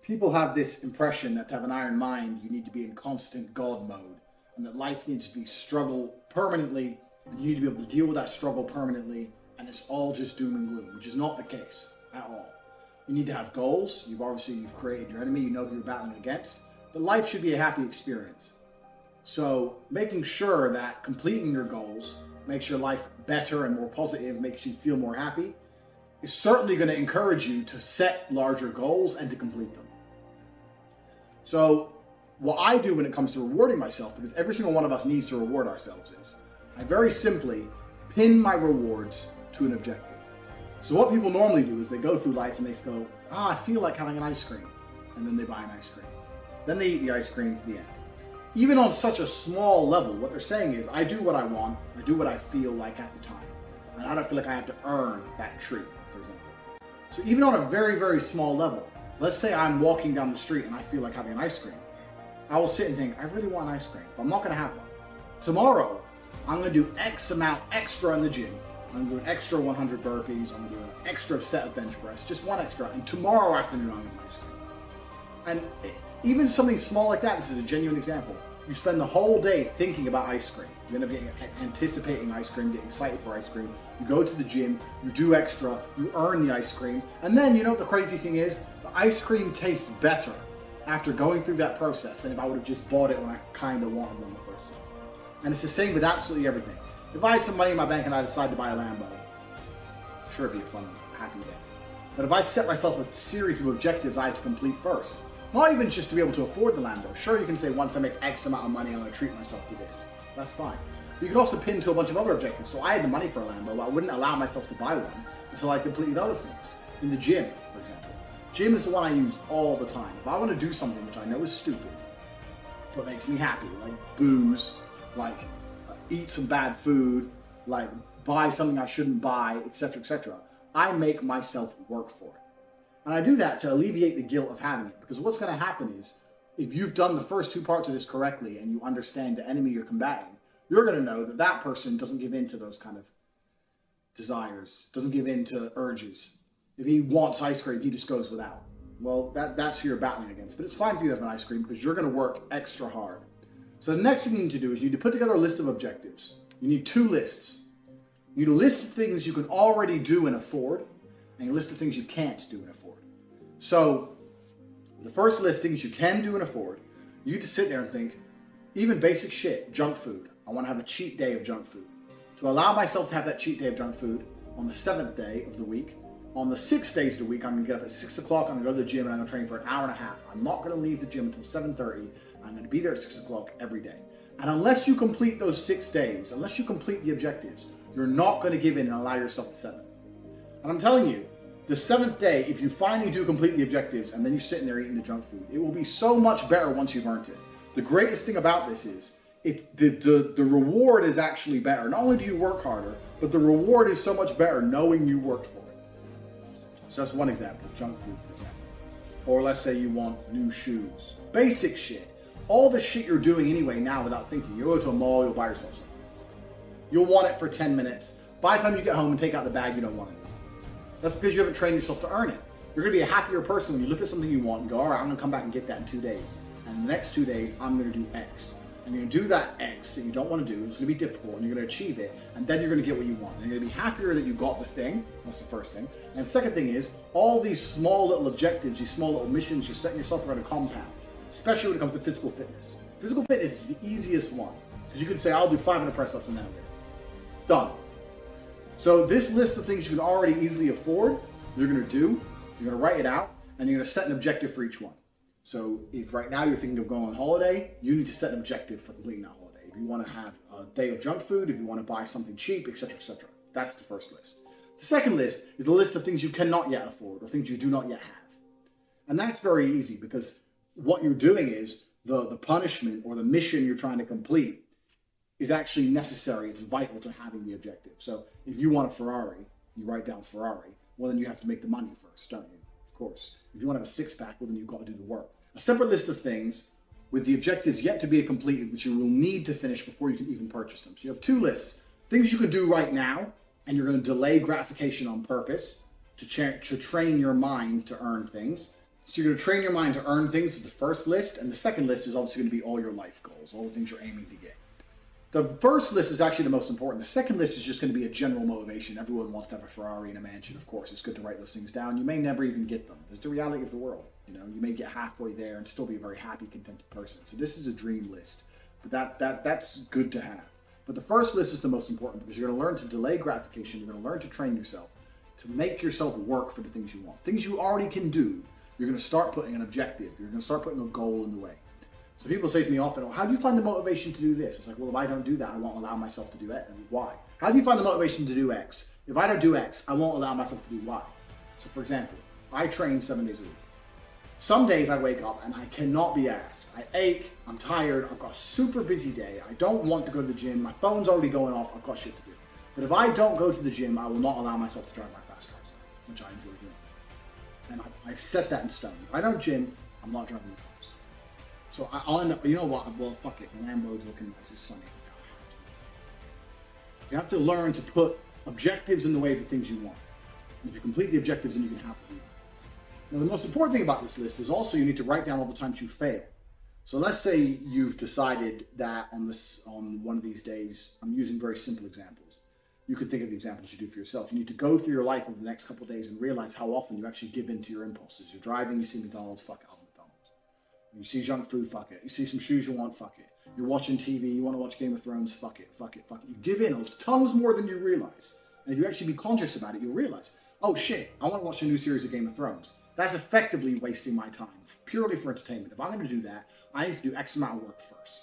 People have this impression that to have an iron mind, you need to be in constant God mode, and that life needs to be struggle permanently, and you need to be able to deal with that struggle permanently, and it's all just doom and gloom, which is not the case at all. You need to have goals. You've created your enemy, you know who you're battling against, but life should be a happy experience. So making sure that completing your goals makes your life better and more positive, makes you feel more happy, is certainly going to encourage you to set larger goals and to complete them. So what I do when it comes to rewarding myself, because every single one of us needs to reward ourselves, is I very simply pin my rewards to an objective. So what people normally do is they go through life and they go, I feel like having an ice cream. And then they buy an ice cream. Then they eat the ice cream, the end. Even on such a small level, what they're saying is, I do what I want, I do what I feel like at the time. And I don't feel like I have to earn that treat, for example. So even on a very, very small level, let's say I'm walking down the street and I feel like having an ice cream. I will sit and think, I really want an ice cream, but I'm not going to have one. Tomorrow, I'm going to do X amount extra in the gym. I'm going to do an extra 100 burpees. I'm going to do an extra set of bench press, just one extra. And tomorrow afternoon, I'm going to have ice cream. And even something small like that, this is a genuine example. You spend the whole day thinking about ice cream. You end up anticipating ice cream, getting excited for ice cream. You go to the gym, you do extra, you earn the ice cream. And then, you know what the crazy thing is? The ice cream tastes better after going through that process than if I would have just bought it when I kind of wanted one the first time. And it's the same with absolutely everything. If I had some money in my bank and I decided to buy a Lambo, sure, it'd be a fun, happy day. But if I set myself a series of objectives I had to complete first, not even just to be able to afford the Lambo. Sure, you can say once I make X amount of money, I'm going to treat myself to this. That's fine. But you can also pin to a bunch of other objectives. So I had the money for a Lambo, but I wouldn't allow myself to buy one until I completed other things. In the gym, for example. Gym is the one I use all the time. If I want to do something which I know is stupid, but makes me happy, like booze, like eat some bad food, like buy something I shouldn't buy, etc., I make myself work for it. And I do that to alleviate the guilt of having it. Because what's going to happen is, if you've done the first two parts of this correctly and you understand the enemy you're combating, you're going to know that that person doesn't give in to those kind of desires, doesn't give in to urges. If he wants ice cream, he just goes without. Well, that's who you're battling against. But it's fine for you to have an ice cream because you're going to work extra hard. So the next thing you need to do is you need to put together a list of objectives. You need two lists. You need a list of things you can already do and afford, and a list of things you can't do and afford. So the first list, things you can do and afford, you need to sit there and think, even basic shit, junk food. I want to have a cheat day of junk food. To allow myself to have that cheat day of junk food on the 7th day of the week, on the 6 days of the week, I'm going to get up at 6 o'clock, I'm going to go to the gym, and I'm going to train for an hour and a half. I'm not going to leave the gym until 7:30. I'm going to be there at 6 o'clock every day. And unless you complete those 6 days, unless you complete the objectives, you're not going to give in and allow yourself to 7. And I'm telling you, the 7th day, if you finally do complete the objectives and then you're sitting there eating the junk food, it will be so much better once you've earned it. The greatest thing about this is the reward is actually better. Not only do you work harder, but the reward is so much better knowing you worked for it. So that's one example, junk food, for example. Or let's say you want new shoes. Basic shit. All the shit you're doing anyway now without thinking. You go to a mall, you'll buy yourself something. You'll want it for 10 minutes. By the time you get home and take out the bag, you don't want it. That's because you haven't trained yourself to earn it. You're going to be a happier person when you look at something you want and go, all right, I'm going to come back and get that in 2 days. And the next 2 days, I'm going to do X. And you're going to do that X that you don't want to do. It's going to be difficult, and you're going to achieve it. And then you're going to get what you want. And you're going to be happier that you got the thing. That's the first thing. And the second thing is, all these small little objectives, these small little missions you're setting yourself around a compound, especially when it comes to physical fitness. Physical fitness is the easiest one. Because you could say, I'll do 500 press-ups and then I'm there. Done. So this list of things you can already easily afford, you're going to do, you're going to write it out, and you're going to set an objective for each one. So if right now you're thinking of going on holiday, you need to set an objective for completing that holiday. If you want to have a day of junk food, if you want to buy something cheap, etc., etc. That's the first list. The second list is a list of things you cannot yet afford or things you do not yet have. And that's very easy because what you're doing is the punishment or the mission you're trying to complete is actually necessary. It's vital to having the objective. So if you want a Ferrari, you write down Ferrari, well, then you have to make the money first, don't you? Of course. If you want to have a six-pack, well, then you've got to do the work. A separate list of things with the objectives yet to be completed, which you will need to finish before you can even purchase them. So you have two lists. Things you can do right now, and you're going to delay gratification on purpose to train your mind to earn things. So you're going to train your mind to earn things with the first list, and the second list is obviously going to be all your life goals, all the things you're aiming to get. The first list is actually the most important. The second list is just going to be a general motivation. Everyone wants to have a Ferrari and a mansion, of course. It's good to write those things down. You may never even get them. It's the reality of the world. You know, you may get halfway there and still be a very happy, contented person. So this is a dream list, but that's good to have. But the first list is the most important because you're going to learn to delay gratification. You're going to learn to train yourself to make yourself work for the things you want. Things you already can do. You're going to start putting an objective. You're going to start putting a goal in the way. So people say to me often, oh, how do you find the motivation to do this? It's like, well, if I don't do that, I won't allow myself to do it. And why? How do you find the motivation to do X? If I don't do X, I won't allow myself to do Y. So for example, I train 7 days a week. Some days I wake up and I cannot be asked. I ache, I'm tired, I've got a super busy day, I don't want to go to the gym, my phone's already going off, I've got shit to do. But if I don't go to the gym, I will not allow myself to drive my fast cars, which I enjoy doing. And I've set that in stone. If I don't gym, I'm not driving the cars. So I'll end up, you know what, well, fuck it, the Lambo's looking nice, it's sunny. You have to learn to put objectives in the way of the things you want. And if you complete the objectives, then you can have them. Now, the most important thing about this list is also you need to write down all the times you fail. So let's say you've decided that on one of these days, I'm using very simple examples. You could think of the examples you do for yourself. You need to go through your life over the next couple of days and realize how often you actually give in to your impulses. You're driving, you see McDonald's, fuck it, I'll have McDonald's. You see junk food, fuck it. You see some shoes you want, fuck it. You're watching TV, you want to watch Game of Thrones, fuck it, fuck it, fuck it. You give in tons more than you realize. And if you actually be conscious about it, you'll realize, oh shit, I want to watch a new series of Game of Thrones. That's effectively wasting my time, purely for entertainment. If I'm going to do that, I need to do X amount of work first.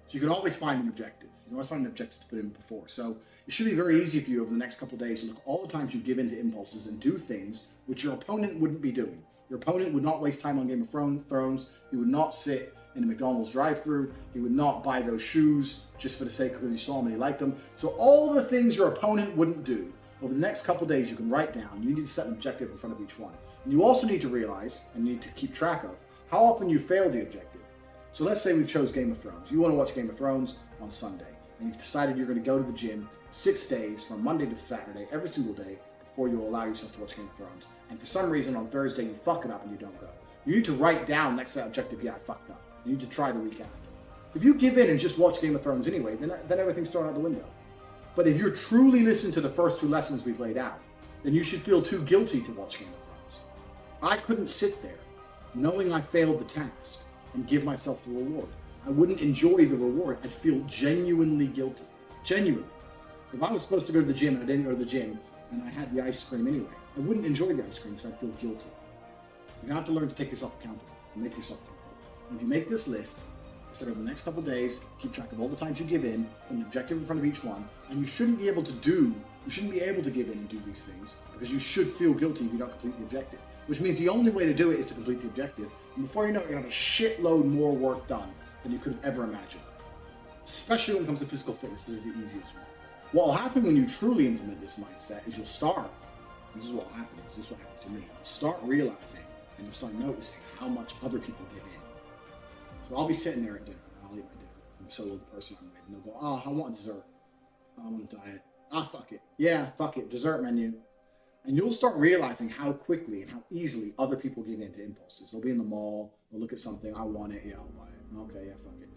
So you can always find an objective. You can always find an objective to put in before. So it should be very easy for you over the next couple of days to look at all the times you give in to impulses and do things which your opponent wouldn't be doing. Your opponent would not waste time on Game of Thrones. He would not sit in a McDonald's drive-thru. He would not buy those shoes just for the sake of because he saw them and he liked them. So all the things your opponent wouldn't do, over the next couple of days you can write down. You need to set an objective in front of each one. And you also need to realize, and need to keep track of, how often you fail the objective. So let's say we've chose Game of Thrones. You want to watch Game of Thrones on Sunday. And you've decided you're going to go to the gym 6 days from Monday to Saturday, every single day, before you allow yourself to watch Game of Thrones. And for some reason on Thursday you fuck it up and you don't go. You need to write down next to that objective, yeah, I fucked up. You need to try the week after. If you give in and just watch Game of Thrones anyway, then everything's thrown out the window. But if you're truly listening to the first 2 lessons we've laid out, then you should feel too guilty to watch Game of Thrones. I couldn't sit there knowing I failed the task and give myself the reward. I wouldn't enjoy the reward. I'd feel genuinely guilty. Genuinely. If I was supposed to go to the gym and I didn't go to the gym and I had the ice cream anyway, I wouldn't enjoy the ice cream because I'd feel guilty. You have to learn to take yourself accountable and make yourself accountable. And if you make this list, set over the next couple of days, keep track of all the times you give in, put an objective in front of each one, and you shouldn't be able to give in and do these things because you should feel guilty if you don't complete the objective. Which means the only way to do it is to complete the objective. And before you know it, you're going to have a shitload more work done than you could have ever imagined. Especially when it comes to physical fitness, this is the easiest one. What will happen when you truly implement this mindset is you'll start, this is what will happen, this is what happened to me, you'll start realizing and you'll start noticing how much other people give in. So I'll be sitting there at dinner, and I'll eat my dinner. I'm so the person I'm with, and they'll go, oh, I want dessert. I want a diet. Ah, fuck it. Yeah, fuck it, dessert menu. And you'll start realizing how quickly and how easily other people give in to impulses. They'll be in the mall, they'll look at something, I want it, yeah, I'll buy it. Okay, yeah, fuck it.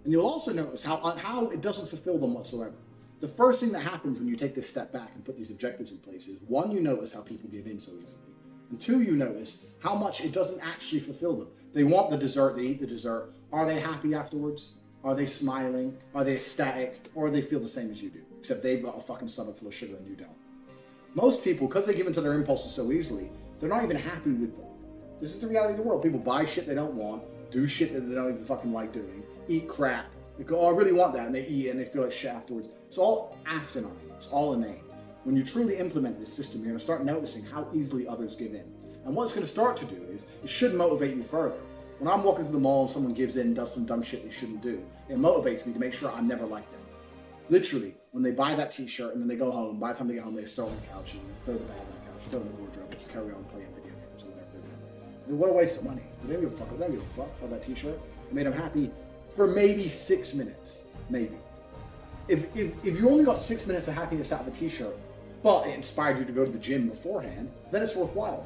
And you'll also notice how it doesn't fulfill them whatsoever. The first thing that happens when you take this step back and put these objectives in place is, 1, you notice how people give in so easily. And 2, you notice how much it doesn't actually fulfill them. They want the dessert, they eat the dessert. Are they happy afterwards? Are they smiling? Are they ecstatic? Or they feel the same as you do, except they've got a fucking stomach full of sugar and you don't. Most people, because they give into their impulses so easily, they're not even happy with them. This is the reality of the world. People buy shit they don't want, do shit that they don't even fucking like doing, eat crap. They go, oh, I really want that, and they eat it and they feel like shit afterwards. It's all asinine. It's all inane. When you truly implement this system, you're going to start noticing how easily others give in. And what it's going to start to do is, it should motivate you further. When I'm walking through the mall and someone gives in and does some dumb shit they shouldn't do, it motivates me to make sure I'm never like them. Literally, when they buy that t-shirt and then they go home, by the time they get home, they just throw it on the couch and throw the bag on the couch, throw it in the wardrobe, just carry on playing video games or whatever they're doing. I mean, what a waste of money. They don't give a fuck. They don't give a fuck about that t-shirt. It made them happy for maybe 6 minutes. Maybe. If you only got 6 minutes of happiness out of a t-shirt, but it inspired you to go to the gym beforehand, then it's worthwhile.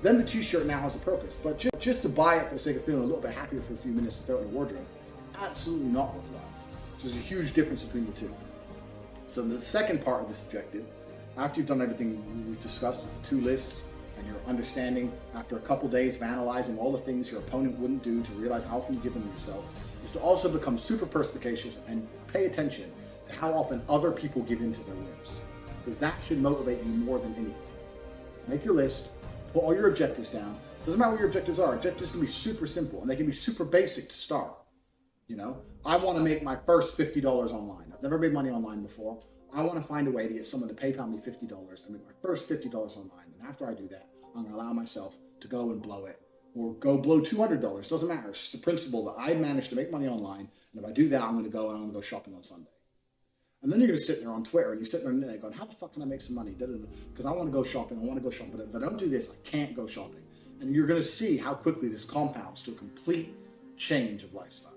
then the t-shirt now has a purpose. But just to buy it for the sake of feeling a little bit happier for a few minutes to throw it in a wardrobe, absolutely not worthwhile. So there's a huge difference between the two. So the second part of this objective, after you've done everything we've discussed with the 2 lists, and you're understanding after a couple days of analyzing all the things your opponent wouldn't do to realize how often you give them yourself, is to also become super perspicacious and pay attention to how often other people give in to their whims. Because that should motivate you more than anything. Make your list, put all your objectives down. Doesn't matter what your objectives are. Objectives can be super simple and they can be super basic to start. You know, I want to make my first $50 online. I've never made money online before. I want to find a way to get someone to PayPal me $50 and make my first $50 online. And after I do that, I'm going to allow myself to go and blow it, or go blow $200. Doesn't matter. It's just the principle that I managed to make money online. And if I do that, I'm going to go and I'm going to go shopping on Sunday. And then you're going to sit there on Twitter and you're sitting there on the internet going, how the fuck can I make some money? Because I want to go shopping. I want to go shopping. But if I don't do this, I can't go shopping. And you're going to see how quickly this compounds to a complete change of lifestyle.